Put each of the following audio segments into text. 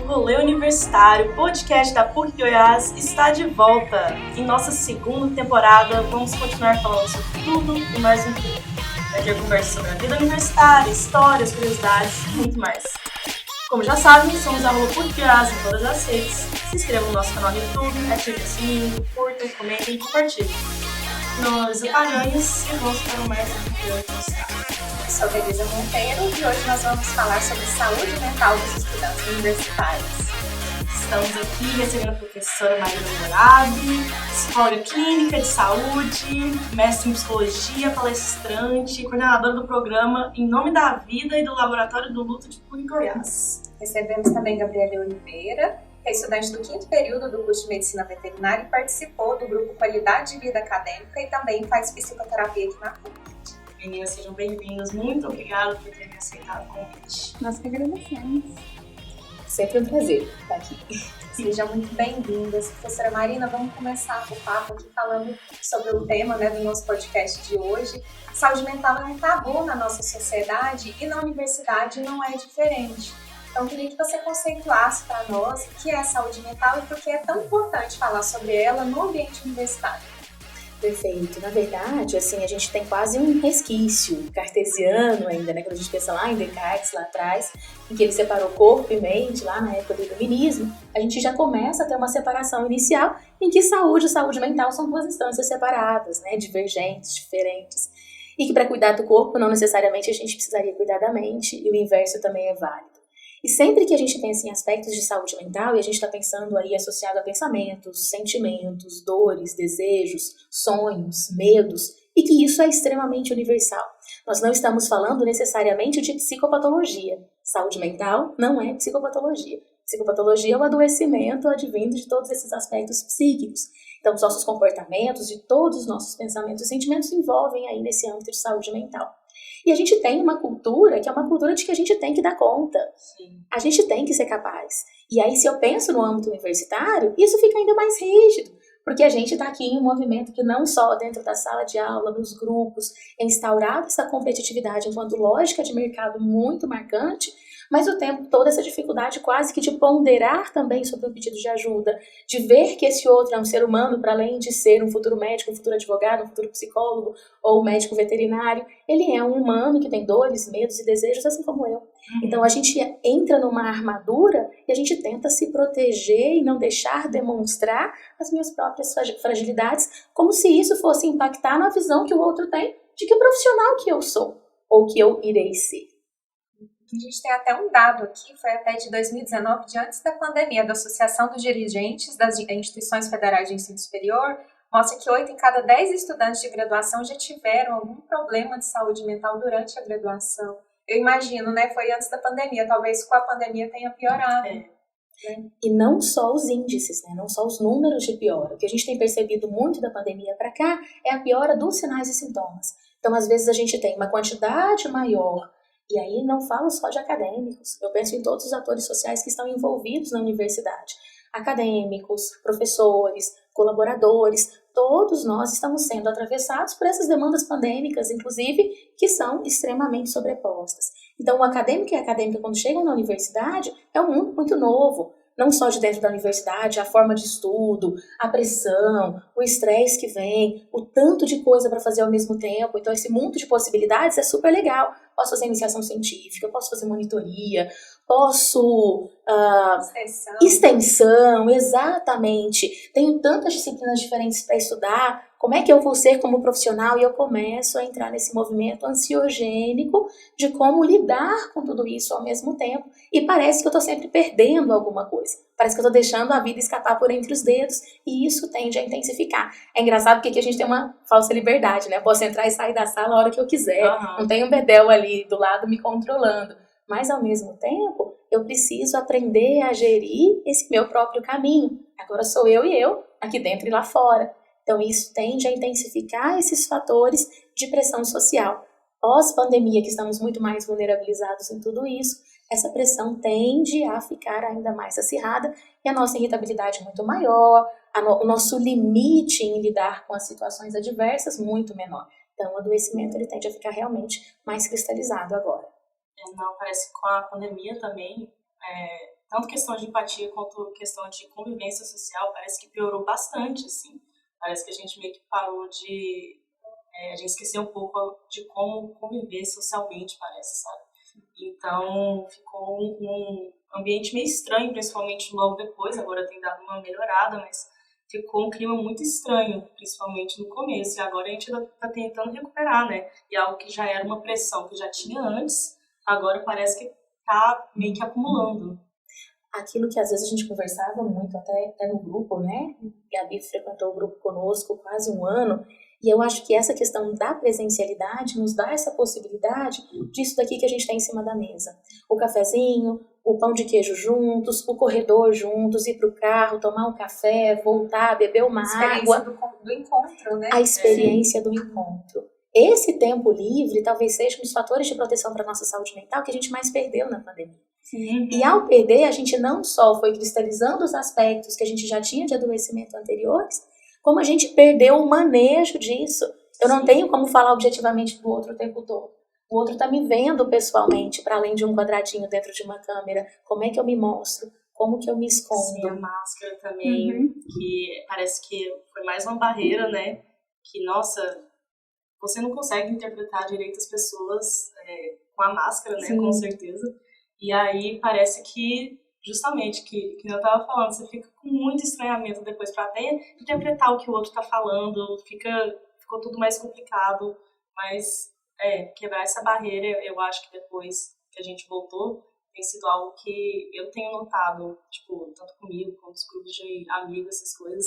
O Rolê Universitário, podcast da PUC Goiás, está de volta. Em nossa segunda temporada, vamos continuar falando sobre tudo e mais um pouco. Vai ter conversa sobre a vida universitária, histórias, curiosidades e muito mais. Como já sabem, somos a PUC Goiás em todas as redes. Se inscrevam no nosso canal no YouTube, ativem o sininho, curtam, comentem e compartilhem. Nós apaganhos e vamos para o mais um. Sou Elisa Monteiro e hoje nós vamos falar sobre saúde mental dos estudantes universitários. Estamos aqui recebendo a professora Marina Morabi, psicóloga clínica de saúde, mestre em psicologia, palestrante, coordenadora do programa Em Nome da Vida e do Laboratório do Luto de PUC Goiás. Recebemos também Gabriela Oliveira, que é estudante do 5º período do curso de Medicina Veterinária e participou do grupo Qualidade de Vida Acadêmica e também faz psicoterapia aqui na PUC. Meninas, sejam bem-vindas. Muito obrigada por terem aceitado o convite. Nós que agradecemos. Sempre um prazer estar aqui. Sejam muito bem-vindas. Professora Marina, vamos começar o papo aqui falando sobre o tema do nosso podcast de hoje. A saúde mental é um tabu na nossa sociedade e na universidade não é diferente. Então, eu queria que você conceituasse para nós o que é a saúde mental e por que é tão importante falar sobre ela no ambiente universitário. Perfeito. Na verdade, a gente tem quase um resquício cartesiano ainda, quando a gente pensa lá em Descartes, lá atrás, em que ele separou corpo e mente, lá na época do iluminismo, a gente já começa a ter uma separação inicial em que saúde e saúde mental são duas instâncias separadas, divergentes, diferentes. E que para cuidar do corpo, não necessariamente a gente precisaria cuidar da mente, e o inverso também é válido. E sempre que a gente pensa em aspectos de saúde mental, e a gente está pensando aí associado a pensamentos, sentimentos, dores, desejos, sonhos, medos, e que isso é extremamente universal. Nós não estamos falando necessariamente de psicopatologia. Saúde mental não é psicopatologia. Psicopatologia é o adoecimento advindo de todos esses aspectos psíquicos. Então, os nossos comportamentos, de todos os nossos pensamentos e sentimentos se envolvem aí nesse âmbito de saúde mental. E a gente tem uma cultura que é uma cultura de que a gente tem que dar conta. Sim. A gente tem que ser capaz. E aí, se eu penso no âmbito universitário, isso fica ainda mais rígido. Porque a gente está aqui em um movimento que não só dentro da sala de aula, nos grupos, é instaurada essa competitividade enquanto lógica de mercado muito marcante, mas o tempo todo essa dificuldade quase que de ponderar também sobre um pedido de ajuda, de ver que esse outro é um ser humano, para além de ser um futuro médico, um futuro advogado, um futuro psicólogo ou médico veterinário, ele é um humano que tem dores, medos e desejos, assim como eu. Então a gente entra numa armadura e a gente tenta se proteger e não deixar demonstrar as minhas próprias fragilidades, como se isso fosse impactar na visão que o outro tem de que profissional que eu sou ou que eu irei ser. A gente tem até um dado aqui, foi até de 2019, de antes da pandemia, da Associação dos Dirigentes das Instituições Federais de Ensino Superior, mostra que 8 em cada 10 estudantes de graduação já tiveram algum problema de saúde mental durante a graduação. Eu imagino, foi antes da pandemia, talvez com a pandemia tenha piorado. E não só os índices, não só os números de piora. O que a gente tem percebido muito da pandemia para cá é a piora dos sinais e sintomas. Então, às vezes, a gente tem uma quantidade maior. E aí não falo só de acadêmicos, eu penso em todos os atores sociais que estão envolvidos na universidade. Acadêmicos, professores, colaboradores, todos nós estamos sendo atravessados por essas demandas pandêmicas, inclusive, que são extremamente sobrepostas. Então, o acadêmico e a acadêmica, quando chegam na universidade, é um mundo muito novo. Não só de dentro da universidade, a forma de estudo, a pressão, o estresse que vem, o tanto de coisa para fazer ao mesmo tempo. Então, esse mundo de possibilidades é super legal. Posso fazer iniciação científica, posso fazer monitoria, posso... Extensão, exatamente. Tenho tantas disciplinas diferentes para estudar. Como é que eu vou ser como profissional? E eu começo a entrar nesse movimento ansiogênico de como lidar com tudo isso ao mesmo tempo. E parece que eu estou sempre perdendo alguma coisa. Parece que eu estou deixando a vida escapar por entre os dedos. E isso tende a intensificar. É engraçado porque aqui a gente tem uma falsa liberdade, Eu posso entrar e sair da sala a hora que eu quiser. Não tem um bedel ali do lado me controlando. Mas, ao mesmo tempo, eu preciso aprender a gerir esse meu próprio caminho. Agora sou eu e eu, aqui dentro e lá fora. Então, isso tende a intensificar esses fatores de pressão social. Pós-pandemia, que estamos muito mais vulnerabilizados em tudo isso, essa pressão tende a ficar ainda mais acirrada e a nossa irritabilidade muito maior, o nosso limite em lidar com as situações adversas muito menor. Então, o adoecimento ele tende a ficar realmente mais cristalizado agora. Não, parece que com a pandemia também tanto questão de empatia quanto questão de convivência social, parece que piorou bastante, assim. Parece que a gente meio que parou de... a gente esqueceu um pouco de como conviver socialmente, parece, sabe? Então, ficou um ambiente meio estranho, principalmente logo depois. Agora tem dado uma melhorada, mas ficou um clima muito estranho, principalmente no começo. E agora a gente ainda está tentando recuperar, né? E algo que já era uma pressão que já tinha antes, agora parece que está meio que acumulando. Aquilo que às vezes a gente conversava muito, até no grupo, né? Gabi frequentou o grupo conosco quase um ano, e eu acho que essa questão da presencialidade nos dá essa possibilidade disso daqui que a gente tem em cima da mesa. O cafezinho, o pão de queijo juntos, o corredor juntos, ir para o carro, tomar um café, voltar, beber uma água. Do encontro, né? A experiência do encontro. Esse tempo livre talvez seja um dos fatores de proteção para a nossa saúde mental que a gente mais perdeu na pandemia. Sim. E ao perder, a gente não só foi cristalizando os aspectos que a gente já tinha de adoecimento anteriores, como a gente perdeu o manejo disso. Eu não tenho como falar objetivamente do outro o tempo todo. O outro está me vendo pessoalmente, para além de um quadradinho dentro de uma câmera. Como é que eu me mostro? Como que eu me escondo? Sim, a máscara também, que parece que foi mais uma barreira, né? Que, nossa, você não consegue interpretar direito as pessoas com a máscara, né? Sim. Com certeza. E aí parece que, justamente, que eu tava falando, você fica com muito estranhamento depois para até interpretar o que o outro tá falando, ficou tudo mais complicado, mas quebrar essa barreira, eu acho que depois que a gente voltou, tem sido algo que eu tenho notado, tipo, tanto comigo, como os grupos de amigos, essas coisas,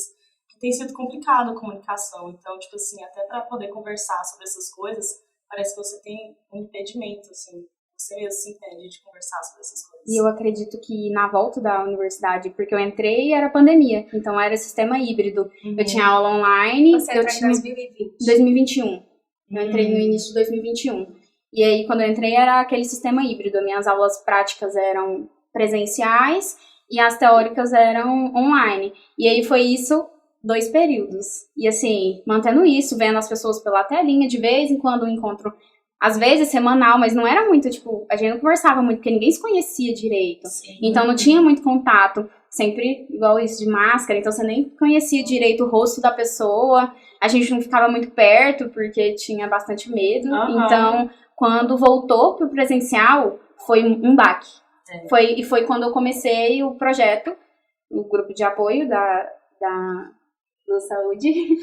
que tem sido complicado a comunicação. Então, tipo assim, até para poder conversar sobre essas coisas, parece que você tem um impedimento, assim, você mesmo se impede de conversar sobre essas coisas. E eu acredito que na volta da universidade, porque eu entrei e era pandemia, então era sistema híbrido. Eu tinha aula online. Você entrou em 2020? 2021. Eu entrei no início de 2021. E aí, quando eu entrei, era aquele sistema híbrido. Minhas aulas práticas eram presenciais e as teóricas eram online. E aí foi isso 2 períodos. E assim, mantendo isso, vendo as pessoas pela telinha, de vez em quando um encontro, às vezes semanal, mas não era muito, tipo, a gente não conversava muito, porque ninguém se conhecia direito. Sim. Então não tinha muito contato, sempre igual isso de máscara, então você nem conhecia direito o rosto da pessoa, a gente não ficava muito perto, porque tinha bastante medo. Então, quando voltou pro presencial, foi um baque. Foi quando eu comecei o projeto, o grupo de apoio da saúde,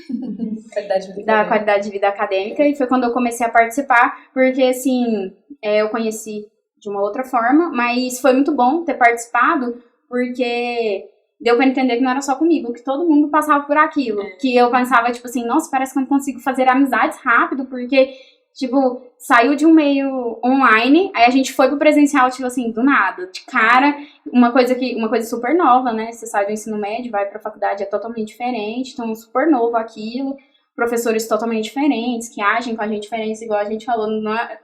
da qualidade de vida acadêmica, e foi quando eu comecei a participar, porque assim, eu conheci de uma outra forma, mas foi muito bom ter participado, porque deu pra entender que não era só comigo, que todo mundo passava por aquilo, que eu pensava, tipo assim, nossa, parece que eu não consigo fazer amizades rápido, porque, tipo, saiu de um meio online, aí a gente foi pro presencial, tipo assim, do nada, de cara, uma coisa super nova, né, você sai do ensino médio, vai pra faculdade, é totalmente diferente, então super novo aquilo, professores totalmente diferentes, que agem com a gente diferentes, igual a gente falou,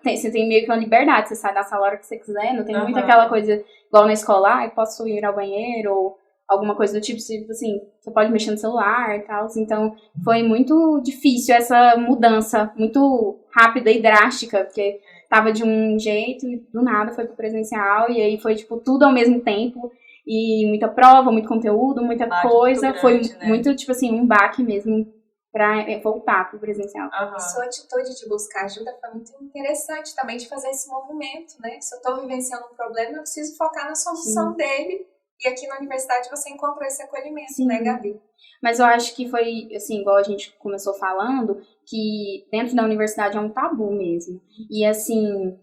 você tem meio que uma liberdade, você sai da sala a hora que você quiser, não tem muito aquela coisa, igual na escola, eu posso ir ao banheiro, ou alguma coisa do tipo, assim, você pode mexer no celular e tal, então foi muito difícil essa mudança, muito rápida e drástica, porque tava de um jeito e do nada foi pro presencial, e aí foi, tipo, tudo ao mesmo tempo, e muita prova, muito conteúdo, muita coisa, grande, foi né? Muito, tipo assim, um baque mesmo pra voltar pro presencial. Sua atitude de buscar ajuda foi muito interessante também, de fazer esse movimento, né? Se eu tô vivenciando um problema, eu preciso focar na solução dele. E aqui na universidade você encontrou esse acolhimento, né, Gabi? Mas eu acho que foi, assim, igual a gente começou falando, que dentro da universidade é um tabu mesmo. E, assim,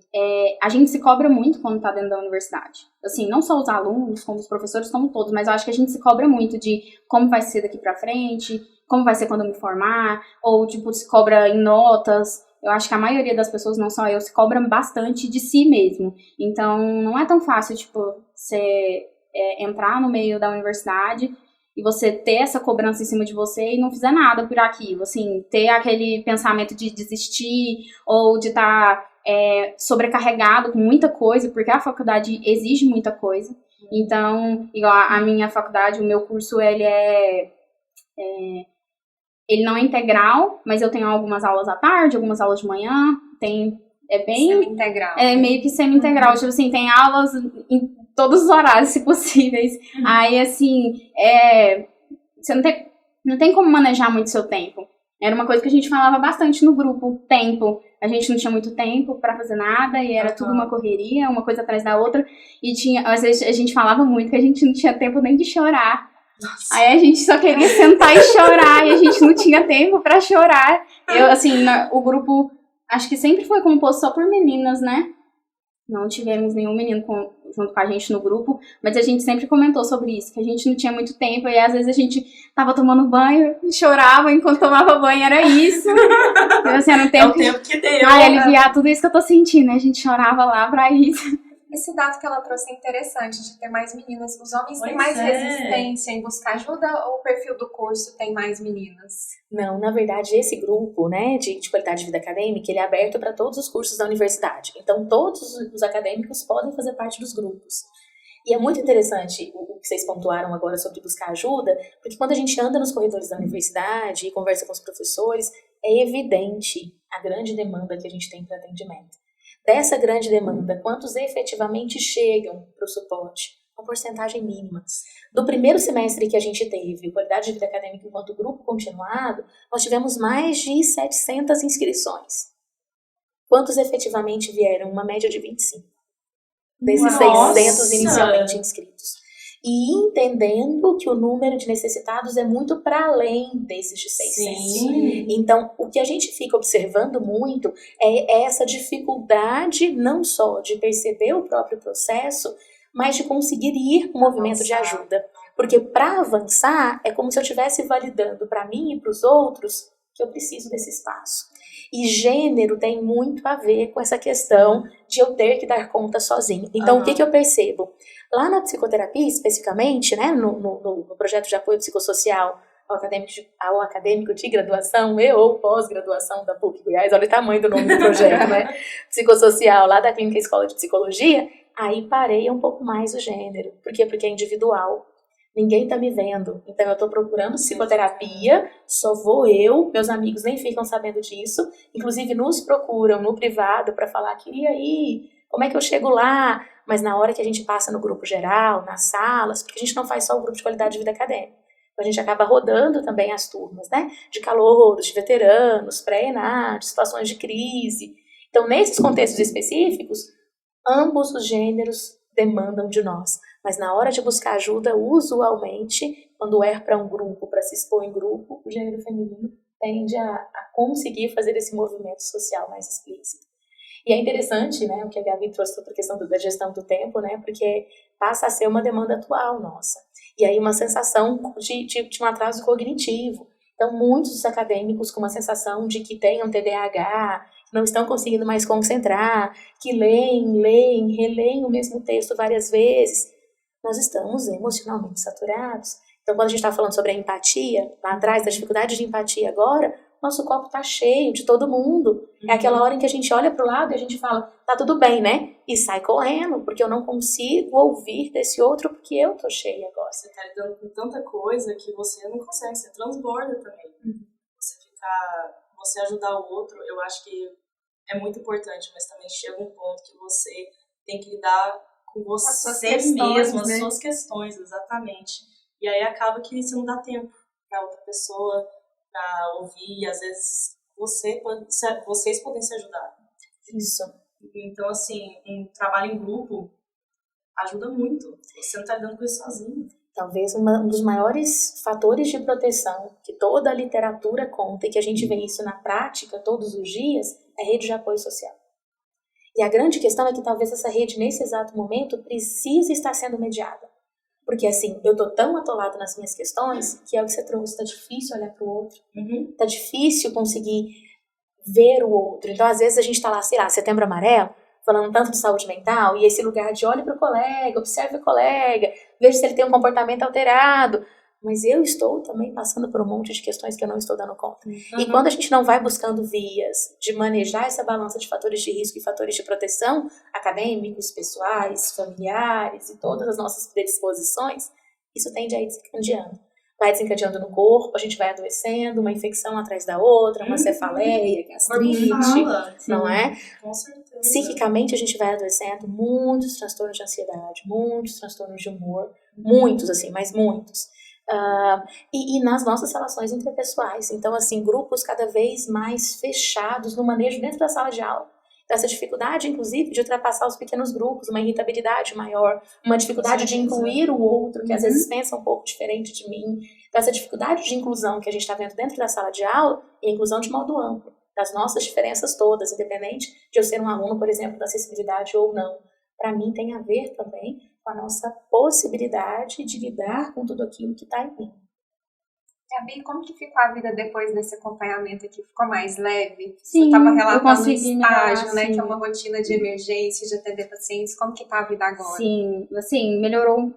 a gente se cobra muito quando tá dentro da universidade. Assim, não só os alunos, como os professores, como todos, mas eu acho que a gente se cobra muito de como vai ser daqui pra frente, como vai ser quando eu me formar, ou, tipo, se cobra em notas. Eu acho que a maioria das pessoas, não só eu, se cobram bastante de si mesmo. Então, não é tão fácil, tipo, você entrar no meio da universidade e você ter essa cobrança em cima de você e não fizer nada por aquilo, assim, ter aquele pensamento de desistir ou de estar sobrecarregado com muita coisa, porque a faculdade exige muita coisa. Então, igual a minha faculdade, o meu curso, ele não é integral, mas eu tenho algumas aulas à tarde, algumas aulas de manhã, é bem... Semi-integral. É meio que semi-integral, tipo assim, tem aulas todos os horários, se possíveis. Aí, assim, você não tem como manejar muito seu tempo. Era uma coisa que a gente falava bastante no grupo, tempo. A gente não tinha muito tempo pra fazer nada e era tudo uma correria, uma coisa atrás da outra. E às vezes a gente falava muito que a gente não tinha tempo nem de chorar. Nossa. Aí a gente só queria sentar e chorar e a gente não tinha tempo pra chorar. O grupo, acho que sempre foi composto só por meninas, né? Não tivemos nenhum menino junto com a gente no grupo, mas a gente sempre comentou sobre isso, que a gente não tinha muito tempo e às vezes a gente tava tomando banho e chorava enquanto tomava banho, era isso. Então, assim, era um tempo o tempo que deu. Aliviar tudo isso que eu tô sentindo, a gente chorava lá pra isso. Esse dado que ela trouxe é interessante, de ter mais meninas. Os homens têm mais resistência em buscar ajuda ou o perfil do curso tem mais meninas? Não, na verdade, esse grupo, né, de qualidade de vida acadêmica, ele é aberto para todos os cursos da universidade. Então, todos os acadêmicos podem fazer parte dos grupos. E é muito interessante o que vocês pontuaram agora sobre buscar ajuda, porque quando a gente anda nos corredores da universidade e conversa com os professores, é evidente a grande demanda que a gente tem para atendimento. Dessa grande demanda, quantos efetivamente chegam para o suporte? Uma porcentagem mínima. Do primeiro semestre que a gente teve, qualidade de vida acadêmica enquanto grupo continuado, nós tivemos mais de 700 inscrições. Quantos efetivamente vieram? Uma média de 25. Desses 600 inicialmente inscritos. E entendendo que o número de necessitados é muito para além desses de 600. Sim. Então, o que a gente fica observando muito é essa dificuldade não só de perceber o próprio processo, mas de conseguir ir com o movimento de ajuda. Porque para avançar, é como se eu estivesse validando para mim e para os outros que eu preciso desse espaço. E gênero tem muito a ver com essa questão de eu ter que dar conta sozinho. Então, o que eu percebo? Lá na psicoterapia, especificamente, né, no projeto de apoio psicossocial ao acadêmico de graduação ou pós-graduação da PUC Goiás, olha o tamanho do nome do projeto, né? Psicossocial, lá da Clínica Escola de Psicologia, aí pareia um pouco mais o gênero. Por quê? Porque é individual. Ninguém tá me vendo. Então eu tô procurando psicoterapia, só vou eu, meus amigos nem ficam sabendo disso, inclusive nos procuram no privado para falar, queria ir, como é que eu chego lá? Mas na hora que a gente passa no grupo geral, nas salas, porque a gente não faz só o grupo de qualidade de vida acadêmica, a gente acaba rodando também as turmas, né? De calouros, de veteranos, pré-ENAD, situações de crise. Então, nesses contextos específicos, ambos os gêneros demandam de nós. Mas na hora de buscar ajuda, usualmente, quando é para um grupo, para se expor em grupo, o gênero feminino tende a conseguir fazer esse movimento social mais explícito. E é interessante, né, o que a Gabi trouxe sobre a questão da gestão do tempo, né, porque passa a ser uma demanda atual nossa. E aí uma sensação de um atraso cognitivo. Então, muitos dos acadêmicos com uma sensação de que têm um TDAH, que não estão conseguindo mais concentrar, que leem, releem o mesmo texto várias vezes. Nós estamos emocionalmente saturados. Então, quando a gente está falando sobre a empatia, lá atrás, da dificuldade de empatia agora, nosso copo está cheio de todo mundo. É aquela hora em que a gente olha para o lado e a gente fala, tá tudo bem, né? E sai correndo, porque eu não consigo ouvir desse outro, porque eu tô cheia agora. Você tá lidando com tanta coisa que você não consegue, você transborda também. Você ajudar o outro, eu acho que é muito importante, mas também chega um ponto que você tem que lidar com você mesmo, as suas questões, exatamente. E aí acaba que você não dá tempo para outra pessoa, para ouvir, e às vezes vocês podem se ajudar. Isso. Então, assim, um trabalho em grupo ajuda muito. Você não está lidando com isso sozinho. Talvez um dos maiores fatores de proteção que toda a literatura conta e que a gente vê isso na prática todos os dias é a rede de apoio social. E a grande questão é que talvez essa rede, nesse exato momento, precise estar sendo mediada. Porque, assim, eu tô tão atolado nas minhas questões que é o que você trouxe, tá difícil olhar pro outro. Tá difícil conseguir ver o outro. Então, às vezes, a gente tá lá, sei lá, Setembro Amarelo, falando tanto de saúde mental, e esse lugar de olhe pro colega, observe o colega, veja se ele tem um comportamento alterado. Mas eu estou também passando por um monte de questões que eu não estou dando conta. E quando a gente não vai buscando vias de manejar essa balança de fatores de risco e fatores de proteção, acadêmicos, pessoais, familiares e todas as nossas predisposições, isso tende a ir desencadeando. Vai desencadeando no corpo, a gente vai adoecendo, uma infecção atrás da outra, uma cefaleia, gastrite, Fala, não é? Com certeza. Psiquicamente a gente vai adoecendo muitos transtornos de ansiedade, muitos transtornos de humor, muitos assim, mas muitos. E nas nossas relações interpessoais. Então, assim, grupos cada vez mais fechados no manejo dentro da sala de aula. Essa dificuldade, inclusive, de ultrapassar os pequenos grupos, uma irritabilidade maior, uma dificuldade de incluir o outro, que às vezes pensa um pouco diferente de mim. Então, essa dificuldade de inclusão que a gente está vendo dentro da sala de aula e a inclusão de modo amplo, das nossas diferenças todas, independente de eu ser um aluno, por exemplo, da acessibilidade ou não. Para mim, tem a ver também com a nossa possibilidade de lidar com tudo aquilo que está em mim. Gabi, como que ficou a vida depois desse acompanhamento aqui? Ficou mais leve? Sim, Você estava relatando um estágio, né, sim. que é uma rotina de emergência, de atender pacientes. Como que tá a vida agora? Sim, assim, melhorou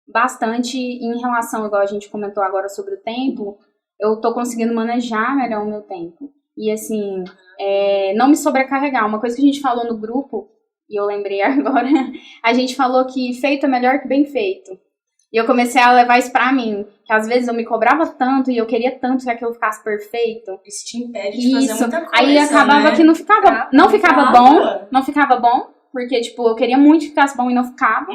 bastante em relação, igual a gente comentou agora sobre o tempo, eu tô conseguindo manejar melhor o meu tempo. E assim, não me sobrecarregar. Uma coisa que a gente falou no grupo, e eu lembrei agora, a gente falou que feito é melhor que bem feito. E eu comecei a levar isso pra mim, que às vezes eu me cobrava tanto e eu queria tanto que aquilo ficasse perfeito. Isso te impede de fazer muita coisa, Aí acabava né? que não ficava bom, porque, tipo, eu queria muito que ficasse bom e não ficava.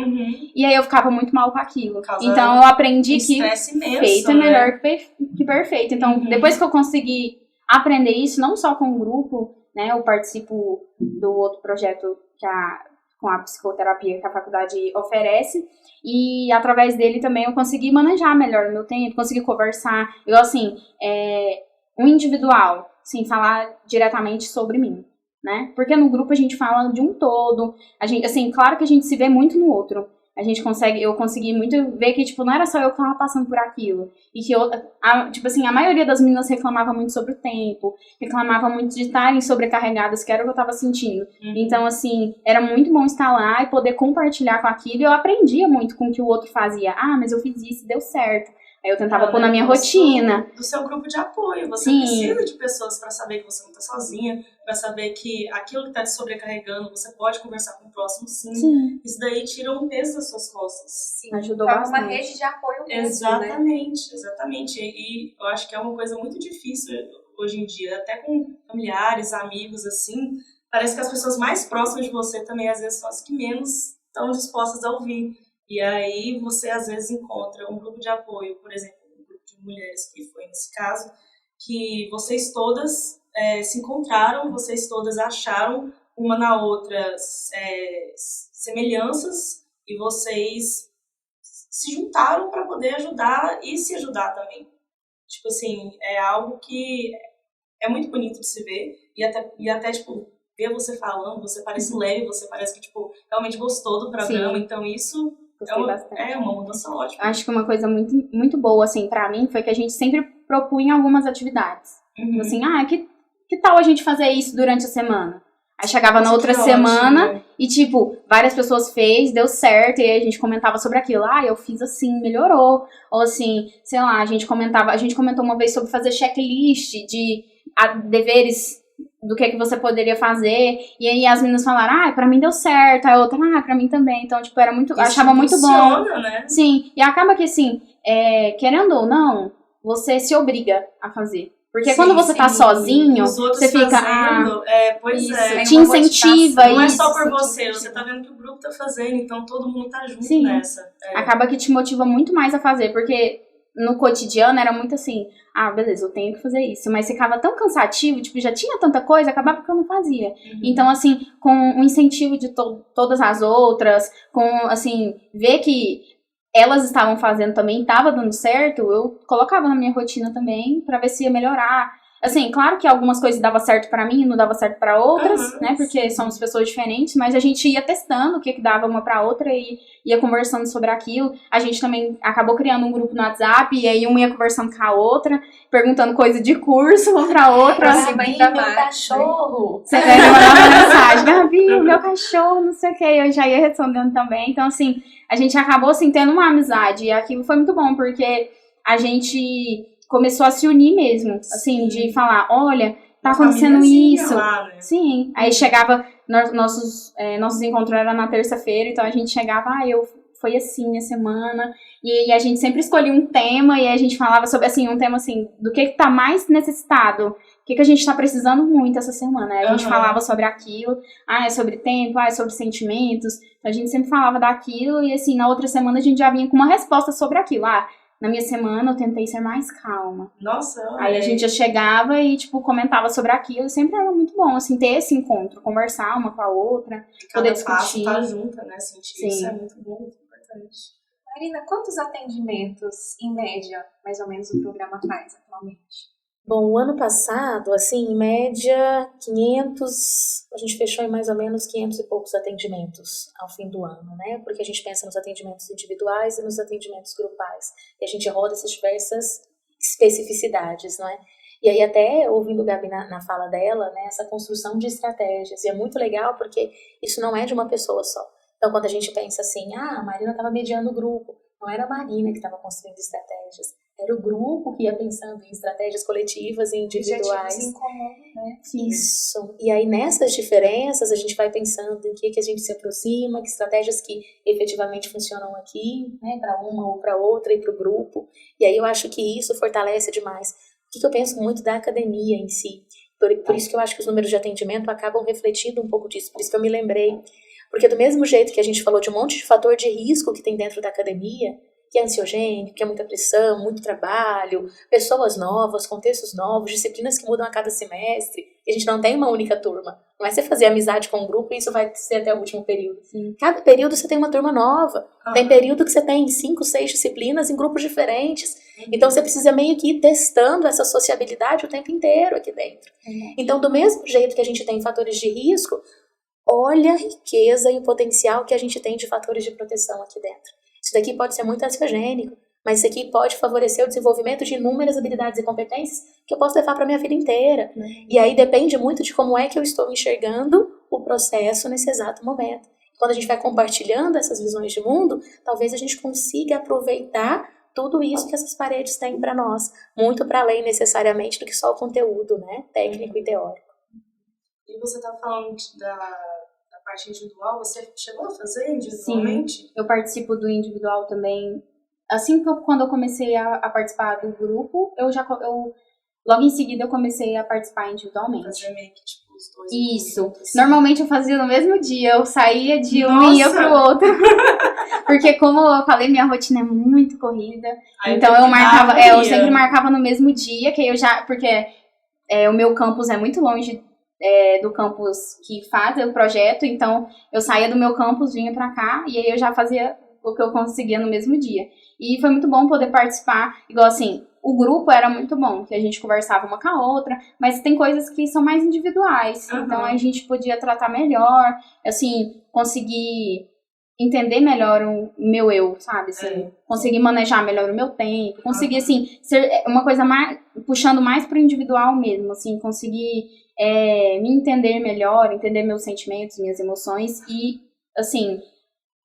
E aí eu ficava muito mal com aquilo. Então eu aprendi que imenso, feito é melhor que perfeito. Então, depois que eu consegui aprender isso, não só com o grupo, né? Eu participo do outro projeto com a psicoterapia que a faculdade oferece. E através dele também eu consegui manejar melhor o meu tempo, consegui conversar. Eu, assim, um individual, sem falar diretamente sobre mim, né? Porque no grupo a gente fala de um todo. A gente, assim, claro que a gente se vê muito no outro. Eu consegui muito ver que, tipo, não era só eu que tava passando por aquilo. E que, tipo assim, a maioria das meninas reclamava muito sobre o tempo, reclamava muito de estarem sobrecarregadas, que era o que eu tava sentindo. Então, assim, era muito bom estar lá e poder compartilhar com aquilo. E eu aprendia muito com o que o outro fazia. Mas eu fiz isso, deu certo. Aí eu tentava pôr na minha rotina. Do seu grupo de apoio. Você precisa de pessoas para saber que você não tá sozinha, para saber que aquilo que tá te sobrecarregando, você pode conversar com o próximo, sim. Isso daí tira um peso das suas costas. Sim, ajudou bastante. uma rede de apoio mesmo, exatamente, né? Exatamente. E eu acho que é uma coisa muito difícil hoje em dia, até com familiares, amigos, assim, parece que as pessoas mais próximas de você também, às vezes, são as que menos estão dispostas a ouvir. E aí você, às vezes, encontra um grupo de apoio, por exemplo, um grupo de mulheres, que foi nesse caso, que vocês todas se encontraram, vocês todas acharam uma na outra semelhanças e vocês se juntaram para poder ajudar e se ajudar também. Tipo assim, é algo que é muito bonito de se ver e até tipo, ver você falando, você parece leve, você parece que, tipo, realmente gostou do programa, então isso... É uma mudança ótima. Acho que uma coisa muito, muito boa, assim, pra mim, foi que a gente sempre propunha algumas atividades. Assim, que tal a gente fazer isso durante a semana? Aí chegava na outra semana e, tipo, várias pessoas deu certo, e aí a gente comentava sobre aquilo. Eu fiz assim, melhorou. Ou assim, sei lá, a gente comentou uma vez sobre fazer checklist de deveres do que você poderia fazer, e aí as meninas falaram, pra mim deu certo, a outra, pra mim também, então, tipo, era muito, achava muito bom. Né? Sim, e acaba que, assim, querendo ou não, você se obriga a fazer. Porque quando você tá sozinho, você fica, te incentiva isso. Não é só por você tá vendo que o grupo tá fazendo, então todo mundo tá junto nessa. Acaba que te motiva muito mais a fazer, porque no cotidiano era muito assim, beleza, eu tenho que fazer isso, mas ficava tão cansativo, tipo, já tinha tanta coisa, acabava que eu não fazia. Então, assim, com o incentivo de todas as outras, com, assim, ver que elas estavam fazendo também, estava dando certo, eu colocava na minha rotina também, pra ver se ia melhorar. Assim, claro que algumas coisas davam certo pra mim e não dava certo pra outras, né, porque somos pessoas diferentes, mas a gente ia testando o que dava uma pra outra e ia conversando sobre aquilo. A gente também acabou criando um grupo no WhatsApp e aí uma ia conversando com a outra, perguntando coisa de curso uma pra outra. Meu cachorro! Você vai mandar uma mensagem, Gabi, o meu cachorro, não sei o que, eu já ia respondendo também. Então, assim, a gente acabou, assim, tendo uma amizade e aquilo foi muito bom, porque a gente começou a se unir mesmo, assim, de falar, olha, tá acontecendo isso. Lá, né? Sim, aí chegava, nossos encontros eram na terça-feira, então a gente chegava, eu foi assim a semana. E a gente sempre escolhia um tema e a gente falava sobre, assim, um tema, assim, do que tá mais necessitado. O que a gente tá precisando muito essa semana. Aí a gente falava sobre aquilo. É sobre tempo, é sobre sentimentos. Então a gente sempre falava daquilo e, assim, na outra semana a gente já vinha com uma resposta sobre aquilo. Na minha semana eu tentei ser mais calma. Nossa, Aí a gente já chegava e, tipo, comentava sobre aquilo. E sempre era muito bom, assim, ter esse encontro. Conversar uma com a outra, poder discutir. Tá junta, né? Sentir isso é muito bom, muito importante. Marina, quantos atendimentos, em média, mais ou menos, o programa faz atualmente? Bom, o ano passado, assim, em média, 500, a gente fechou em mais ou menos 500 e poucos atendimentos ao fim do ano, né? Porque a gente pensa nos atendimentos individuais e nos atendimentos grupais. E a gente roda essas diversas especificidades, não é? E aí até, ouvindo a Gabi na fala dela, né, essa construção de estratégias. E é muito legal porque isso não é de uma pessoa só. Então, quando a gente pensa assim, a Marina estava mediando o grupo, não era a Marina que estava construindo estratégias, era o grupo que ia pensando em estratégias coletivas e individuais. Objetivos em comum, né? Isso. E aí, nessas diferenças, a gente vai pensando em que a gente se aproxima, que estratégias que efetivamente funcionam aqui, né, para uma ou para outra e para o grupo. E aí eu acho que isso fortalece demais. O que eu penso muito da academia em si. Por isso que eu acho que os números de atendimento acabam refletindo um pouco disso. Por isso que eu me lembrei. Porque do mesmo jeito que a gente falou de um monte de fator de risco que tem dentro da academia, que é ansiogênico, que é muita pressão, muito trabalho, pessoas novas, contextos novos, disciplinas que mudam a cada semestre, e a gente não tem uma única turma. Não é você fazer amizade com um grupo e isso vai ser até o último período. Sim. Cada período você tem uma turma nova. Tem período que você tem 5, 6 disciplinas em grupos diferentes. Então você precisa meio que ir testando essa sociabilidade o tempo inteiro aqui dentro. Então, do mesmo jeito que a gente tem fatores de risco, olha a riqueza e o potencial que a gente tem de fatores de proteção aqui dentro. Isso daqui pode ser muito ansiogênico, mas isso aqui pode favorecer o desenvolvimento de inúmeras habilidades e competências que eu posso levar para a minha vida inteira. E aí depende muito de como é que eu estou enxergando o processo nesse exato momento. Quando a gente vai compartilhando essas visões de mundo, talvez a gente consiga aproveitar tudo isso que essas paredes têm para nós, muito para além necessariamente do que só o conteúdo, né, técnico e teórico. E você estava falando da parte individual, você chegou a fazer individualmente? Sim, eu participo do individual também. Assim que quando eu comecei a participar do grupo, logo em seguida eu comecei a participar individualmente. Fazer meio que tipo os dois. Isso. Normalmente eu fazia no mesmo dia, eu saía de um e ia pro outro. Porque como eu falei, minha rotina é muito corrida. Aí então eu sempre marcava no mesmo dia, que eu já, porque o meu campus é muito longe do campus que faz o projeto, então eu saía do meu campus, vinha pra cá, e aí eu já fazia o que eu conseguia no mesmo dia. E foi muito bom poder participar, igual assim, o grupo era muito bom, que a gente conversava uma com a outra, mas tem coisas que são mais individuais, então a gente podia tratar melhor, assim, conseguir entender melhor o meu eu, sabe, assim, conseguir manejar melhor o meu tempo, conseguir, assim, ser uma coisa mais, puxando mais pro individual mesmo, assim, conseguir me entender melhor, entender meus sentimentos, minhas emoções e, assim,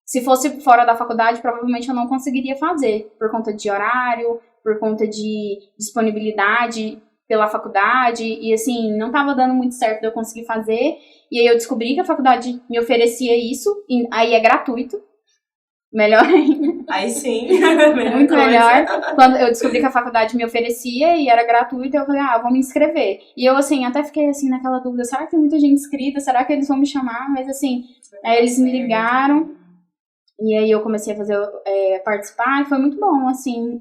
se fosse fora da faculdade, provavelmente eu não conseguiria fazer, por conta de horário, por conta de disponibilidade pela faculdade, e assim, não estava dando muito certo de eu conseguir fazer, e aí eu descobri que a faculdade me oferecia isso, e aí é gratuito, melhor ainda. Aí sim. Muito melhor. Quando eu descobri que a faculdade me oferecia e era gratuito, eu falei, vou me inscrever. E eu, assim, até fiquei, assim, naquela dúvida, será que tem muita gente inscrita? Será que eles vão me chamar? Mas, assim, aí eles me ligaram, e aí eu comecei a fazer, participar, e foi muito bom, assim.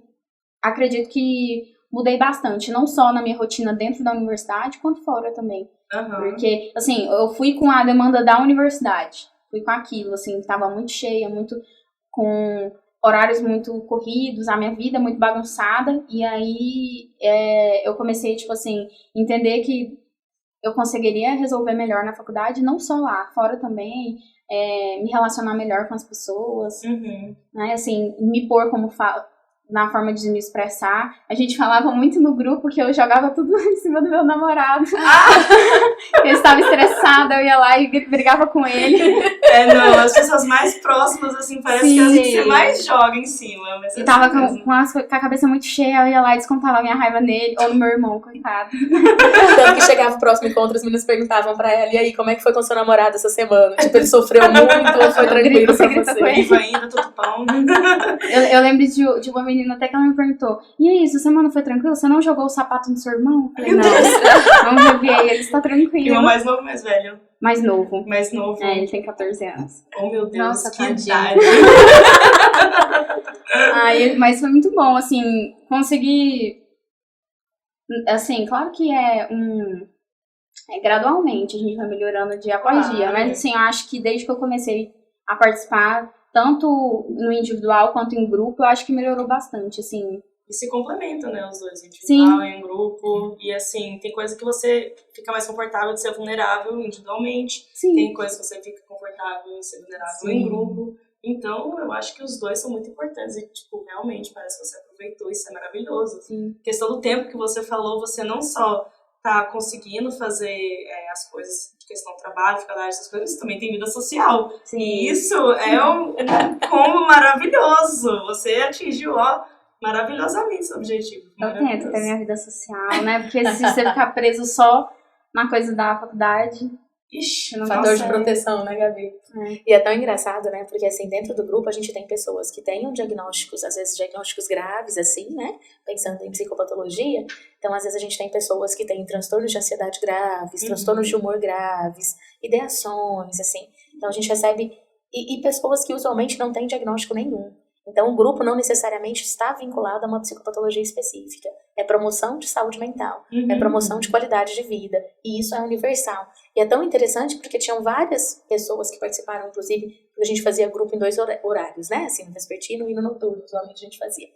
Acredito que mudei bastante, não só na minha rotina dentro da universidade, quanto fora também. Porque, assim, eu fui com a demanda da universidade, fui com aquilo, assim, estava muito cheia, muito com horários muito corridos, a minha vida muito bagunçada, e aí eu comecei, tipo assim, entender que eu conseguiria resolver melhor na faculdade, não só lá, fora também, me relacionar melhor com as pessoas, né, assim, me pôr como na forma de me expressar. A gente falava muito no grupo que eu jogava tudo em cima do meu namorado. Ele estava estressado, eu ia lá e brigava com ele. Não, as pessoas mais próximas, assim, parece que é as que você mais joga em cima. Mas E tava com a cabeça muito cheia, eu ia lá e descontava a minha raiva nele, ou no meu irmão, coitado. Tanto que chegava o próximo encontro, as meninas perguntavam pra ela, e aí, como é que foi com seu namorado essa semana? Tipo, ele sofreu muito ou foi tranquilo pra você? Viva ainda, tudo pão. Eu lembro de uma menina até que ela me perguntou, e aí, essa semana foi tranquilo? Você não jogou o sapato no seu irmão? Eu falei, não joguei, ele está tranquilo. E o mais novo ou mais velho? Mais novo. Mais novo. Ele tem 14 anos. Oh, meu Deus, Nossa, que tadinho. idade. Mas foi muito bom, assim, conseguir... Assim, claro que gradualmente, a gente vai melhorando dia após dia. Mas, assim, eu acho que desde que eu comecei a participar, tanto no individual quanto em grupo, eu acho que melhorou bastante, assim. E se complementam, né, os dois, individual e em grupo. E, assim, tem coisa que você fica mais confortável de ser vulnerável individualmente. Sim. Tem coisa que você fica confortável em ser vulnerável em grupo. Então, eu acho que os dois são muito importantes. E, tipo, realmente, parece que você aproveitou. Isso é maravilhoso. Sim. A questão do tempo que você falou, você não só tá conseguindo fazer as coisas de questão do trabalho, faculdade, essas coisas, você também tem vida social. Sim. E isso é um combo maravilhoso. Você atingiu, maravilhosamente esse objetivo. Eu tento ter minha vida social, né? Porque se você ficar preso só na coisa da faculdade... Ixi, não Fator de consegue. proteção, né, Gabi? E é tão engraçado, né? Porque, assim, dentro do grupo a gente tem pessoas que tenham diagnósticos, às vezes diagnósticos graves, assim, né? Pensando em psicopatologia. Então, às vezes a gente tem pessoas que têm transtornos de ansiedade graves, transtornos de humor graves, ideações, assim. Então, a gente recebe... E pessoas que usualmente não têm diagnóstico nenhum. Então, o grupo não necessariamente está vinculado a uma psicopatologia específica. É promoção de saúde mental, é promoção de qualidade de vida. E isso é universal. E é tão interessante porque tinham várias pessoas que participaram, inclusive, porque a gente fazia grupo em 2 horários, né? Assim, no vespertino e no noturno, usualmente a gente fazia.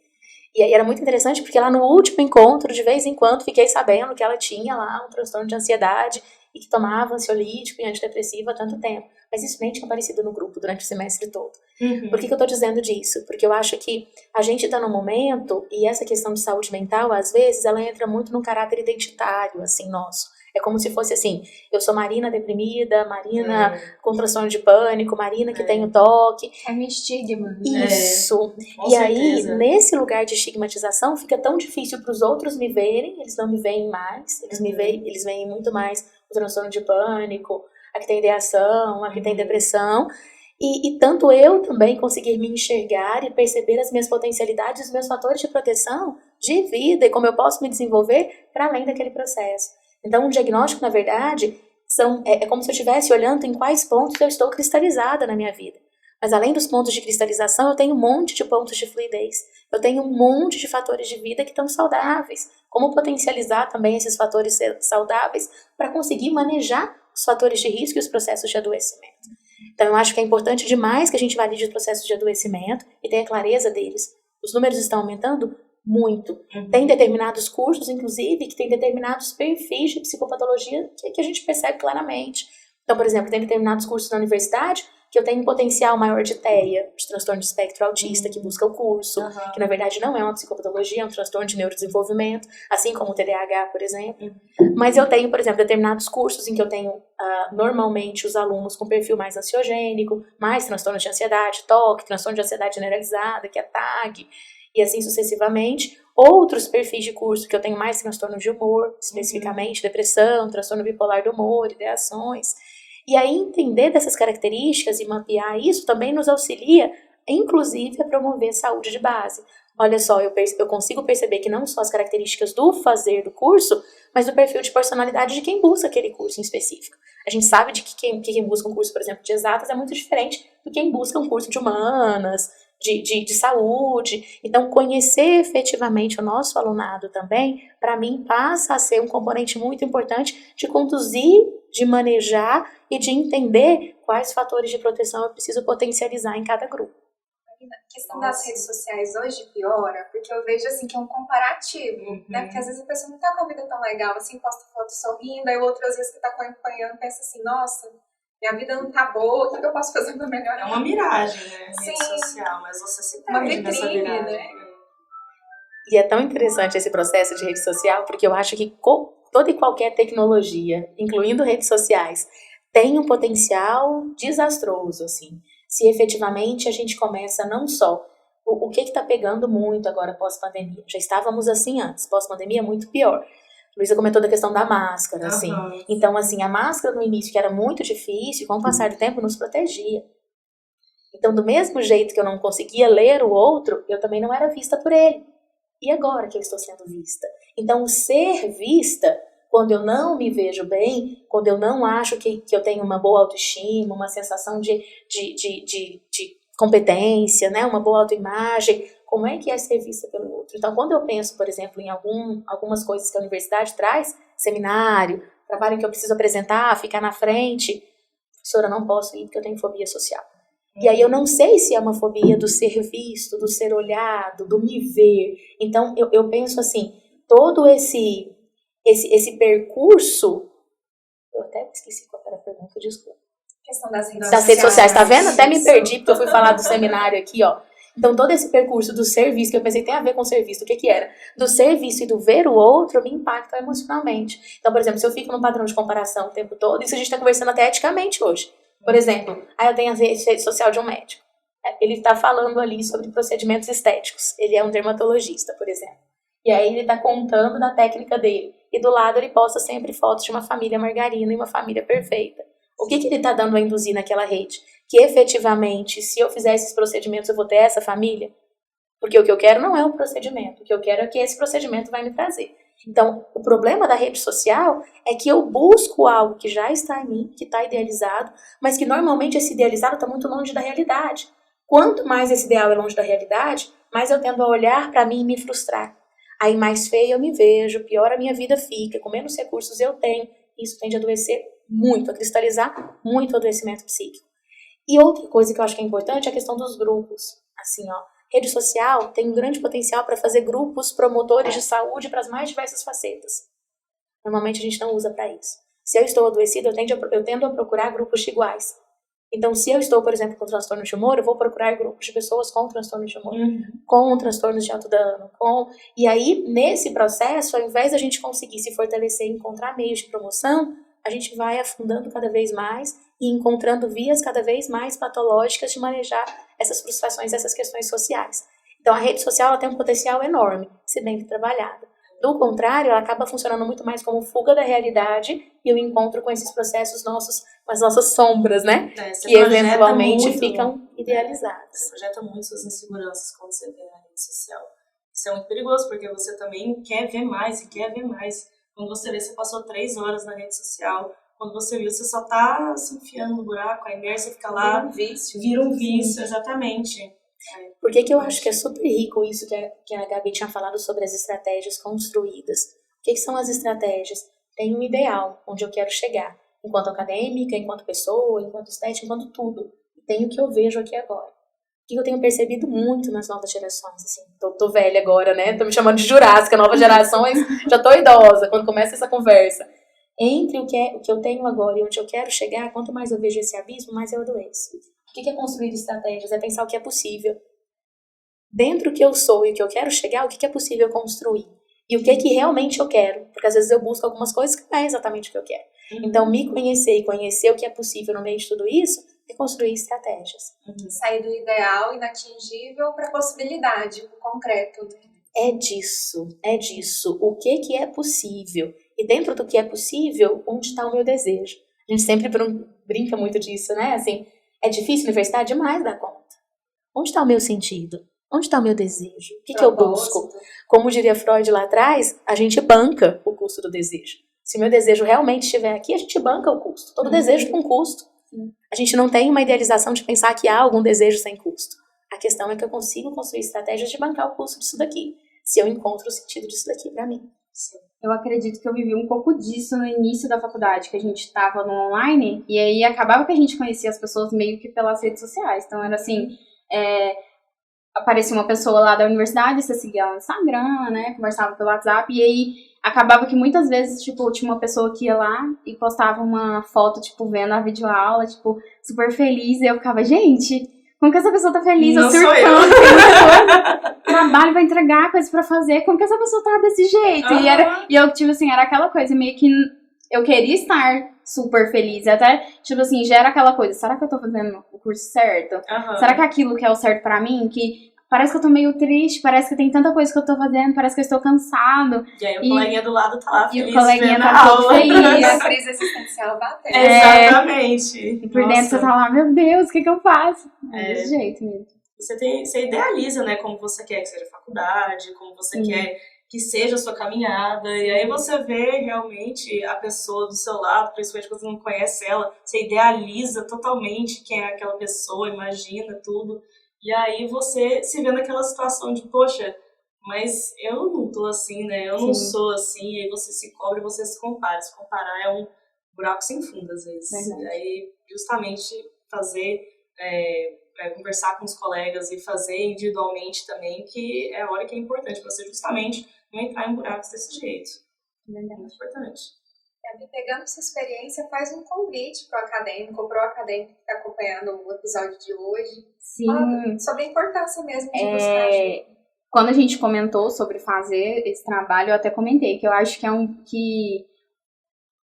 E aí era muito interessante porque lá no último encontro, de vez em quando, fiquei sabendo que ela tinha lá um transtorno de ansiedade e que tomava ansiolítico e antidepressivo há tanto tempo. Mas isso nem tinha aparecido no grupo durante o semestre todo. Por que eu tô dizendo disso? Porque eu acho que a gente tá num momento, e essa questão de saúde mental, às vezes, ela entra muito num caráter identitário, assim, nosso. É como se fosse assim, eu sou Marina deprimida, Marina com transtorno de pânico, Marina que tem o toque. É um estigma. Isso. Com E aí, certeza. nesse lugar de estigmatização, fica tão difícil para os outros me verem, eles não me veem mais, eles veem muito mais o transtorno de pânico, a que tem ideação, a que tem depressão. E tanto eu também conseguir me enxergar e perceber as minhas potencialidades, os meus fatores de proteção de vida e como eu posso me desenvolver para além daquele processo. Então, um diagnóstico, na verdade, é como se eu estivesse olhando em quais pontos eu estou cristalizada na minha vida. Mas além dos pontos de cristalização, eu tenho um monte de pontos de fluidez. Eu tenho um monte de fatores de vida que estão saudáveis. Como potencializar também esses fatores saudáveis para conseguir manejar os fatores de risco e os processos de adoecimento. Então, eu acho que é importante demais que a gente valide os processos de adoecimento e tenha clareza deles. Os números estão aumentando muito. Tem determinados cursos, inclusive, que tem determinados perfis de psicopatologia que a gente percebe claramente. Então, por exemplo, tem determinados cursos na universidade que eu tenho um potencial maior de TEA, de transtorno de espectro autista, que busca o curso, que na verdade não é uma psicopatologia, é um transtorno de neurodesenvolvimento, assim como o TDAH, por exemplo. Mas eu tenho, por exemplo, determinados cursos em que eu tenho normalmente os alunos com perfil mais ansiogênico, mais transtorno de ansiedade, TOC, transtorno de ansiedade generalizada, que é TAG, e assim sucessivamente. Outros perfis de curso que eu tenho mais transtorno de humor, especificamente depressão, transtorno bipolar do humor, ideações. E aí entender dessas características e mapear isso também nos auxilia, inclusive, a promover saúde de base. Olha só, eu consigo perceber que não só as características do fazer do curso, mas do perfil de personalidade de quem busca aquele curso em específico. A gente sabe de que quem busca um curso, por exemplo, de exatas é muito diferente do quem busca um curso de humanas, de saúde. Então, conhecer efetivamente o nosso alunado também, para mim, passa a ser um componente muito importante de conduzir, de manejar e de entender quais fatores de proteção eu preciso potencializar em cada grupo. A questão das redes sociais hoje piora, porque eu vejo assim que é um comparativo, né? Porque às vezes a pessoa não tá com a vida tão legal, assim, posta foto sorrindo, aí outra às vezes que tá acompanhando pensa assim, nossa, minha vida não tá boa, o que eu posso fazer pra melhorar? É uma miragem, né? Sim. Rede social, mas você se Uma perde nessa vitrine, miragem. né? E é tão interessante esse processo de rede social, porque eu acho que toda e qualquer tecnologia, incluindo redes sociais, tem um potencial desastroso, assim. Se efetivamente a gente começa não só... O que está pegando muito agora pós-pandemia? Já estávamos assim antes, pós-pandemia muito pior. Luísa comentou da questão da máscara, assim. Então, assim, a máscara no início, que era muito difícil, com o passar do tempo, nos protegia. Então, do mesmo jeito que eu não conseguia ler o outro, eu também não era vista por ele. E agora que eu estou sendo vista? Então, o ser vista, quando eu não me vejo bem, quando eu não acho que eu tenho uma boa autoestima, uma sensação de competência, né, uma boa autoimagem, como é que é ser vista pelo outro? Então, quando eu penso, por exemplo, em algumas coisas que a universidade traz, seminário, trabalho que eu preciso apresentar, ficar na frente, professora, não posso ir porque eu tenho fobia social. E aí eu não sei se é uma fobia do ser visto, do ser olhado, do me ver. Então, eu penso assim, todo esse percurso... Eu até esqueci qual era a pergunta, desculpa. Questão das redes sociais, tá vendo? Até me perdi porque eu fui falar do seminário aqui, ó. Então, todo esse percurso do ser visto, que eu pensei tem a ver com ser visto, o que era? Do ser visto e do ver o outro, me impacta emocionalmente. Então, por exemplo, se eu fico num padrão de comparação o tempo todo, isso a gente tá conversando até eticamente hoje. Por exemplo, eu tenho a rede social de um médico. Ele tá falando ali sobre procedimentos estéticos. Ele é um dermatologista, por exemplo. E aí ele tá contando da técnica dele. E do lado ele posta sempre fotos de uma família margarina e uma família perfeita. O que ele está dando a induzir naquela rede? Que efetivamente, se eu fizer esses procedimentos, eu vou ter essa família? Porque o que eu quero não é o procedimento. O que eu quero é que esse procedimento vai me trazer. Então, o problema da rede social é que eu busco algo que já está em mim, que está idealizado, mas que normalmente esse idealizado está muito longe da realidade. Quanto mais esse ideal é longe da realidade, mais eu tendo a olhar para mim e me frustrar. Aí mais feia eu me vejo, pior a minha vida fica, com menos recursos eu tenho. Isso tende a adoecer muito, a cristalizar muito o adoecimento psíquico. E outra coisa que eu acho que é importante é a questão dos grupos. Assim, ó, rede social tem um grande potencial para fazer grupos promotores de saúde para as mais diversas facetas. Normalmente a gente não usa para isso. Se eu estou adoecida, eu tendo a procurar grupos de iguais. Então, se eu estou, por exemplo, com transtorno de humor, eu vou procurar grupos de pessoas com transtorno de humor, com transtornos de autodano, E aí, nesse processo, ao invés da gente conseguir se fortalecer e encontrar meios de promoção, a gente vai afundando cada vez mais e encontrando vias cada vez mais patológicas de manejar essas frustrações, essas questões sociais. Então, a rede social ela tem um potencial enorme, se bem trabalhada. Do contrário, ela acaba funcionando muito mais como fuga da realidade e o encontro com esses processos nossos, com as nossas sombras, né? Que eventualmente ficam idealizadas. Você projeta muito suas inseguranças quando você vê na rede social. Isso é muito perigoso, porque você também quer ver mais e quer ver mais. Quando você vê, você passou 3 horas na rede social. Quando você viu, você só tá se enfiando no buraco, a inércia fica lá. Vira um vício, exatamente. Por que eu acho que é super rico isso que a Gabi tinha falado sobre as estratégias construídas? O que são as estratégias? Tem um ideal onde eu quero chegar, enquanto acadêmica, enquanto pessoa, enquanto estética, enquanto tudo. Tem o que eu vejo aqui agora. O que eu tenho percebido muito nas novas gerações, assim, tô velha agora, né? Tô me chamando de Jurássica, novas gerações, já tô idosa quando começa essa conversa. Entre o que eu tenho agora e onde eu quero chegar, quanto mais eu vejo esse abismo, mais eu adoeço. O que é construir estratégias? É pensar o que é possível. Dentro do que eu sou e o que eu quero chegar, o que é possível construir? E o que é que realmente eu quero? Porque às vezes eu busco algumas coisas que não é exatamente o que eu quero. Então, me conhecer e conhecer o que é possível no meio de tudo isso é construir estratégias. Sair do ideal, inatingível, para a possibilidade, o concreto. É disso. O que é possível? E dentro do que é possível, onde está o meu desejo? A gente sempre brinca muito disso, né? Assim, é difícil universidade demais dar conta. Onde está o meu sentido? Onde está o meu desejo? O que eu busco? Como diria Freud lá atrás, a gente banca o custo do desejo. Se o meu desejo realmente estiver aqui, a gente banca o custo. Todo desejo tem um custo. A gente não tem uma idealização de pensar que há algum desejo sem custo. A questão é que eu consigo construir estratégias de bancar o custo disso daqui, se eu encontro o sentido disso daqui para mim. Sim. Eu acredito que eu vivi um pouco disso no início da faculdade, que a gente estava no online, e aí acabava que a gente conhecia as pessoas meio que pelas redes sociais. Então era assim, aparecia uma pessoa lá da universidade, você seguia ela no Instagram, né, conversava pelo WhatsApp, e aí acabava que muitas vezes, tipo, tinha uma pessoa que ia lá e postava uma foto, tipo, vendo a videoaula, tipo, super feliz, e eu ficava, gente, como que essa pessoa tá feliz? Não eu surtando, trabalho pra entregar largar coisa pra fazer, como que essa pessoa tá desse jeito? E eu, tipo assim, era aquela coisa meio que eu queria estar super feliz, até, tipo assim, gera aquela coisa, será que eu tô fazendo o curso certo? Será que aquilo que é o certo pra mim, que parece que eu tô meio triste, parece que tem tanta coisa que eu tô fazendo, parece que eu estou cansado. E aí o coleguinha do lado tá lá feliz, e o coleguinha tá todo E feliz. a crise existencial bateu. Exatamente. E por dentro você tá lá, meu Deus, o que eu faço? Desse jeito mesmo. Você idealiza, né, como você quer que seja a faculdade, como você quer que seja a sua caminhada, e aí você vê realmente a pessoa do seu lado, principalmente quando você não conhece ela, você idealiza totalmente quem é aquela pessoa, imagina tudo, e aí você se vê naquela situação de, poxa, mas eu não tô assim, né, eu não sou assim, e aí você se cobra e você se compara. Se comparar é um buraco sem fundo, às vezes. E aí, justamente, fazer... conversar com os colegas e fazer individualmente também, que é a hora que é importante para você justamente não entrar em buracos desse jeito. É muito importante. Gabi, pegando essa experiência, faz um convite para o acadêmico, para o acadêmico que está acompanhando o episódio de hoje. Sim. Fala sobre a importância mesmo de buscar ajuda. Quando a gente comentou sobre fazer esse trabalho, eu até comentei que eu acho que que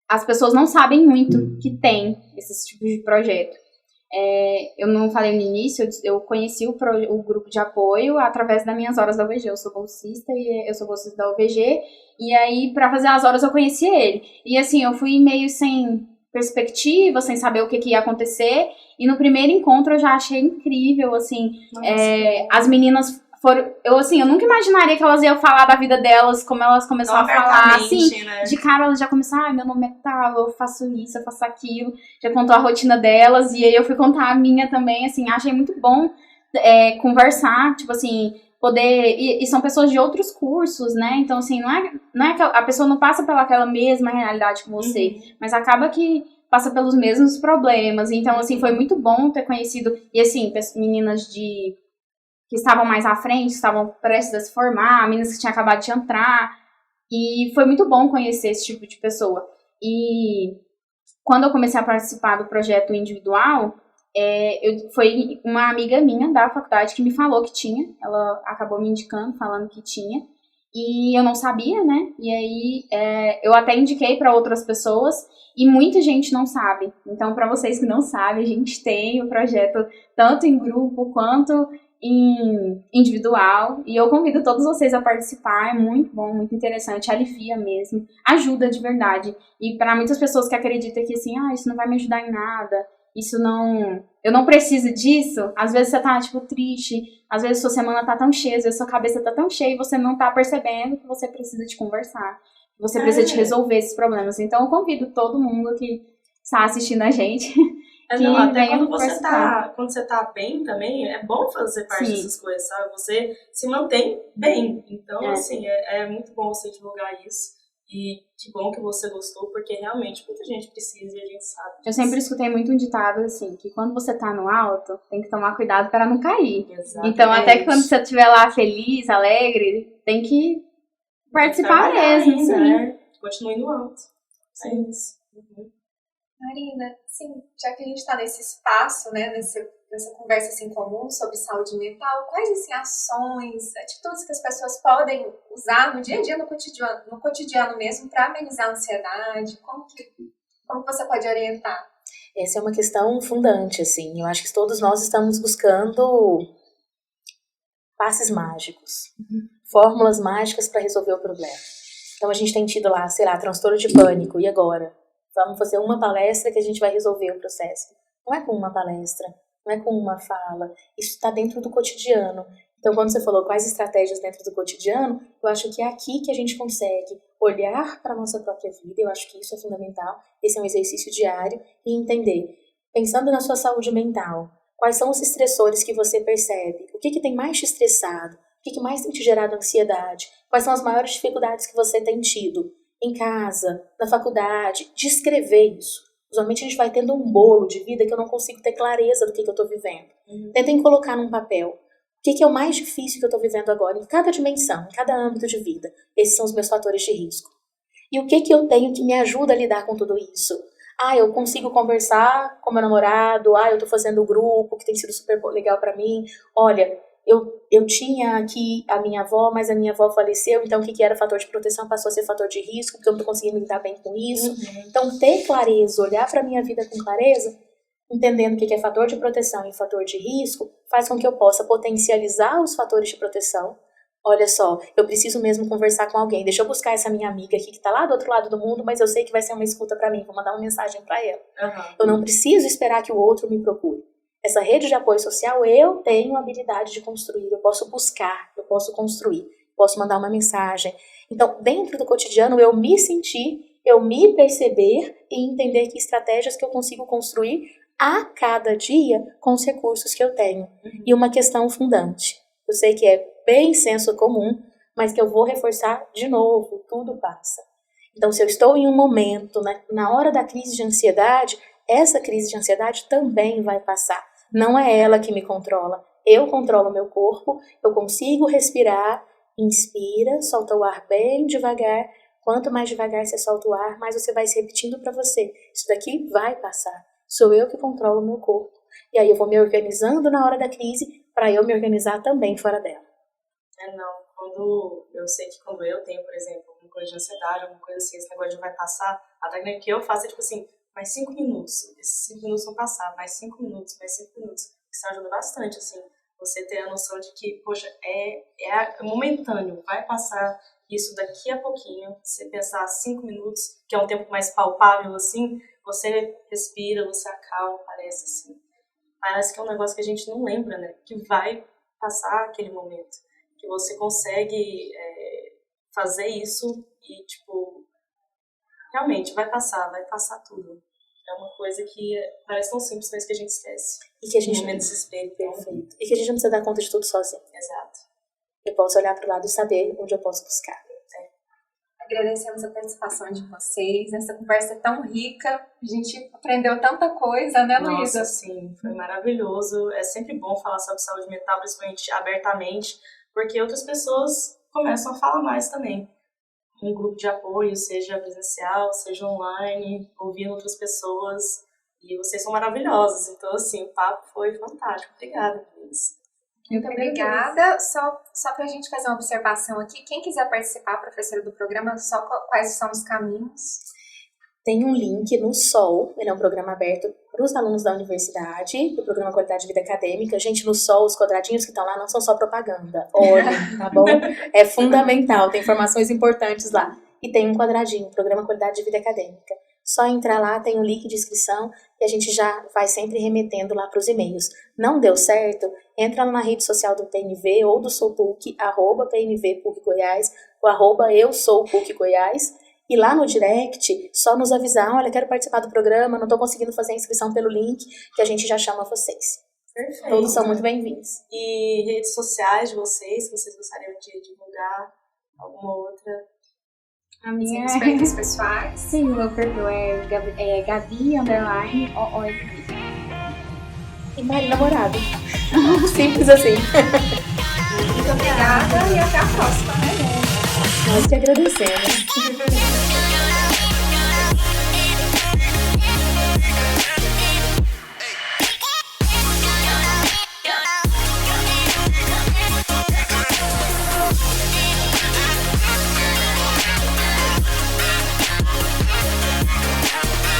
as pessoas não sabem muito que tem esse tipo de projeto. Eu não falei no início, eu conheci o grupo de apoio através das minhas horas da UVG. Eu sou bolsista da UVG, e aí para fazer as horas eu conheci ele. E assim, eu fui meio sem perspectiva, sem saber o que ia acontecer, e no primeiro encontro eu já achei incrível, assim, as meninas foram, eu nunca imaginaria que elas iam falar da vida delas, como elas começaram a falar, assim, né? De cara elas já começaram, meu nome é tal, eu faço isso, eu faço aquilo, já contou a rotina delas, e aí eu fui contar a minha também, assim, achei muito bom conversar, tipo assim, poder, e são pessoas de outros cursos, né, então assim, não é que a pessoa não passa pelaquela mesma realidade que você, mas acaba que passa pelos mesmos problemas, então assim, foi muito bom ter conhecido, e assim, meninas que estavam mais à frente, estavam prestes a se formar, meninas que tinham acabado de entrar, e foi muito bom conhecer esse tipo de pessoa. E quando eu comecei a participar do projeto individual, foi uma amiga minha da faculdade que me falou que tinha, ela acabou me indicando, falando que tinha, e eu não sabia, né, e aí eu até indiquei para outras pessoas, e muita gente não sabe. Então, para vocês que não sabem, a gente tem o projeto tanto em grupo quanto em individual, e eu convido todos vocês a participar, é muito bom, muito interessante, alivia mesmo, ajuda de verdade, e para muitas pessoas que acreditam que assim, isso não vai me ajudar em nada, eu não preciso disso, às vezes você tá tipo triste, às vezes sua semana tá tão cheia, às vezes sua cabeça tá tão cheia e você não tá percebendo que você precisa de conversar, que você precisa de resolver esses problemas, então eu convido todo mundo que está assistindo a gente até quando você tá bem também, é bom fazer parte dessas coisas, sabe? Você se mantém bem. Então, assim, é muito bom você divulgar isso. E que bom que você gostou, porque realmente muita gente precisa e a gente sabe disso. Eu sempre escutei muito um ditado, assim, que quando você tá no alto, tem que tomar cuidado para não cair. Exatamente. Então, até que quando você estiver lá feliz, alegre, tem que participar mesmo, ainda, né? Continue no alto. É isso. Marina, sim, já que a gente está nesse espaço, né, nessa conversa assim, comum sobre saúde mental, quais assim, ações, atitudes que as pessoas podem usar no dia a dia, no cotidiano mesmo, para amenizar a ansiedade? Como você pode orientar? Essa é uma questão fundante, assim. Eu acho que todos nós estamos buscando passes mágicos, fórmulas mágicas para resolver o problema. Então a gente tem tido lá, sei lá, transtorno de pânico, e agora? Vamos fazer uma palestra que a gente vai resolver o processo. Não é com uma palestra, não é com uma fala. Isso está dentro do cotidiano. Então, quando você falou quais estratégias dentro do cotidiano, eu acho que é aqui que a gente consegue olhar para a nossa própria vida. Eu acho que isso é fundamental. Esse é um exercício diário. E entender, pensando na sua saúde mental, quais são os estressores que você percebe? O que tem mais te estressado? O que mais tem te gerado ansiedade? Quais são as maiores dificuldades que você tem tido? Em casa, na faculdade, descrever isso. Usualmente a gente vai tendo um bolo de vida que eu não consigo ter clareza do que eu estou vivendo. Tentem colocar num papel o que é o mais difícil que eu estou vivendo agora, em cada dimensão, em cada âmbito de vida. Esses são os meus fatores de risco. E o que eu tenho que me ajuda a lidar com tudo isso? Eu consigo conversar com meu namorado, eu estou fazendo o grupo, que tem sido super legal para mim. Olha, eu tinha aqui a minha avó, mas a minha avó faleceu, então o que era fator de proteção passou a ser fator de risco, porque eu não tô conseguindo lidar bem com isso. Então, ter clareza, olhar para a minha vida com clareza, entendendo o que é fator de proteção e fator de risco, faz com que eu possa potencializar os fatores de proteção. Olha só, eu preciso mesmo conversar com alguém, deixa eu buscar essa minha amiga aqui que tá lá do outro lado do mundo, mas eu sei que vai ser uma escuta para mim, vou mandar uma mensagem para ela. Eu não preciso esperar que o outro me procure. Essa rede de apoio social, eu tenho a habilidade de construir, eu posso buscar, eu posso construir, posso mandar uma mensagem. Então, dentro do cotidiano, eu me sentir, eu me perceber e entender que estratégias que eu consigo construir a cada dia com os recursos que eu tenho. E uma questão fundante, eu sei que é bem senso comum, mas que eu vou reforçar de novo, tudo passa. Então, se eu estou em um momento, na hora da crise de ansiedade, essa crise de ansiedade também vai passar. Não é ela que me controla. Eu controlo o meu corpo, eu consigo respirar, inspira, solta o ar bem devagar. Quanto mais devagar você solta o ar, mais você vai se repetindo para você. Isso daqui vai passar. Sou eu que controlo o meu corpo. E aí eu vou me organizando na hora da crise para eu me organizar também fora dela. Eu sei que quando eu tenho, por exemplo, alguma coisa de ansiedade, alguma coisa assim, esse negócio de vai passar, a técnica que eu faço é tipo assim, mais 5 minutos, esses 5 minutos vão passar, mais 5 minutos, mais 5 minutos. Isso ajuda bastante, assim, você ter a noção de que, poxa, é momentâneo, vai passar isso daqui a pouquinho. Você pensar 5 minutos, que é um tempo mais palpável, assim, você respira, você acalma, parece assim. Parece que é um negócio que a gente não lembra, né? Que vai passar aquele momento, que você consegue fazer isso e, tipo, realmente vai passar tudo. É uma coisa que parece tão simples, mas que a gente esquece. E que a gente não se espelha. Perfeito. E que a gente não precisa dar conta de tudo sozinho. Exato. Eu posso olhar para o lado e saber onde eu posso buscar. Agradecemos a participação de vocês. Essa conversa é tão rica. A gente aprendeu tanta coisa, né, Luísa? Nossa, sim. Foi maravilhoso. É sempre bom falar sobre saúde mental, principalmente abertamente, porque outras pessoas começam a falar mais também. Um grupo de apoio, seja presencial, seja online, ouvindo outras pessoas. E vocês são maravilhosos. Então, assim, o papo foi fantástico. Obrigada por isso. Muito obrigada. Só para a gente fazer uma observação aqui, quem quiser participar, professora do programa, só quais são os caminhos? Tem um link no SOL, ele é um programa aberto para os alunos da universidade, do programa Qualidade de Vida Acadêmica. Gente, no SOL, os quadradinhos que estão lá não são só propaganda. Olhem, tá bom? É fundamental, tem informações importantes lá. E tem um quadradinho, Programa Qualidade de Vida Acadêmica. Só entrar lá, tem um link de inscrição e a gente já vai sempre remetendo lá para os e-mails. Não deu certo? Entra lá na rede social do PNV ou do SouPuc, @PNVPucGoiás, ou @EuSouPucGoiás. E lá no direct, só nos avisar, olha, quero participar do programa, não estou conseguindo fazer a inscrição pelo link, que a gente já chama vocês. Perfeito. Todos são muito bem-vindos. E redes sociais de vocês, se vocês gostariam de divulgar alguma outra? A minha Sim, os perfis pessoais. Sim, o meu perfil é Gabi_OOFB. E Marina Morado. Simples assim. Muito obrigada e até a próxima, né? Nós que agradecemos.